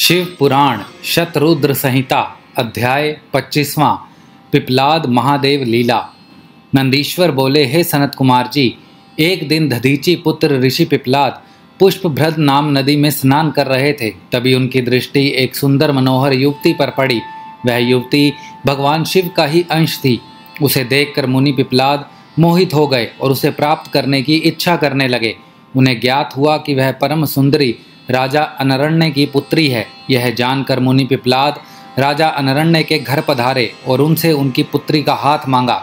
शिव पुराण शतरुद्र संहिता अध्याय 25वां पिपलाद महादेव लीला। नंदीश्वर बोले, हे सनत कुमार जी, एक दिन दधीची पुत्र ऋषि पिपलाद पुष्पभ्रद नाम नदी में स्नान कर रहे थे। तभी उनकी दृष्टि एक सुंदर मनोहर युवती पर पड़ी। वह युवती भगवान शिव का ही अंश थी। उसे देखकर मुनि पिपलाद मोहित हो गए और उसे प्राप्त करने की इच्छा करने लगे। उन्हें ज्ञात हुआ कि वह परम सुंदरी राजा अनरण्य की पुत्री है। यह जानकर मुनि पिपलाद राजा अनरण्य के घर पधारे और उनसे उनकी पुत्री का हाथ मांगा।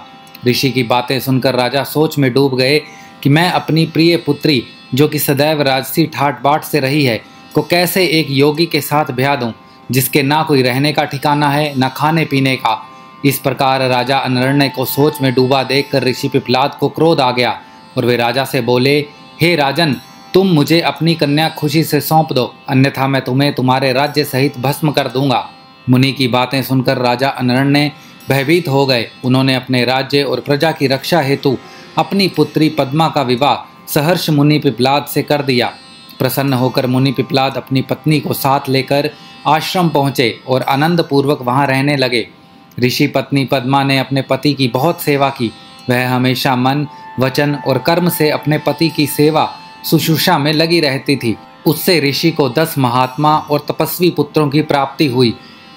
ऋषि की बातें सुनकर राजा सोच में डूब गए कि मैं अपनी प्रिय पुत्री, जो कि सदैव राजसी ठाट बाट से रही है, को कैसे एक योगी के साथ ब्याह दूं, जिसके ना कोई रहने का ठिकाना है, न खाने पीने का। इस प्रकार राजा अनरण्य को सोच में डूबा देखकर ऋषि पिपलाद को क्रोध आ गया और वे राजा से बोले, हे राजन, तुम मुझे अपनी कन्या खुशी से सौंप दो, अन्यथा मैं तुम्हें तुम्हारे राज्य सहित भस्म कर दूंगा। मुनि की बातें सुनकर राजा अनरण्य भयभीत हो गए। उन्होंने अपने राज्य और प्रजा की रक्षा हेतु अपनी पुत्री पद्मा का विवाह सहर्ष मुनि पिपलाद से कर दिया। प्रसन्न होकर मुनि पिपलाद अपनी पत्नी को साथ लेकर आश्रम पहुँचे और आनंद पूर्वक वहाँ रहने लगे। ऋषि पत्नी पद्मा ने अपने पति की बहुत सेवा की। वह हमेशा मन, वचन और कर्म से अपने पति की सेवा शुश्रूषा में लगी रहती थी। उससे ऋषि को 10 महात्मा और तपस्वी पुत्रों की प्राप्ति हुई।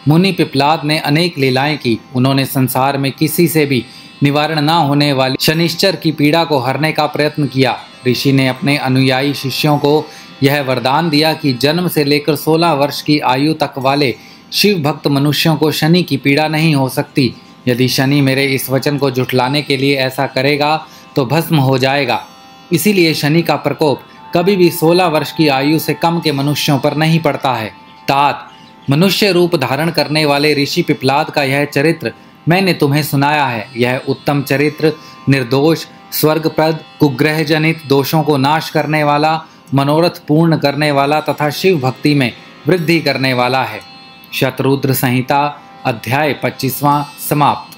मुनि पिपलाद ने अनेक लीलाएं की। उन्होंने संसार में किसी से भी निवारण न होने वाली शनिश्चर की पीड़ा को हरने का प्रयत्न किया। ऋषि ने अपने अनुयायी शिष्यों को यह वरदान दिया कि जन्म से लेकर 16 वर्ष की आयु तक वाले शिव भक्त मनुष्यों को शनि की पीड़ा नहीं हो सकती। यदि शनि मेरे इस वचन को झुठलाने के लिए ऐसा करेगा तो भस्म हो जाएगा। इसीलिए शनि का प्रकोप कभी भी 16 वर्ष की आयु से कम के मनुष्यों पर नहीं पड़ता है। तात, मनुष्य रूप धारण करने वाले ऋषि पिपलाद का यह चरित्र मैंने तुम्हें सुनाया है। यह उत्तम चरित्र निर्दोष, स्वर्गप्रद, कुग्रह जनित दोषों को नाश करने वाला, मनोरथ पूर्ण करने वाला तथा शिव भक्ति में वृद्धि करने वाला है। शतरुद्र संहिता अध्याय 25वां समाप्त।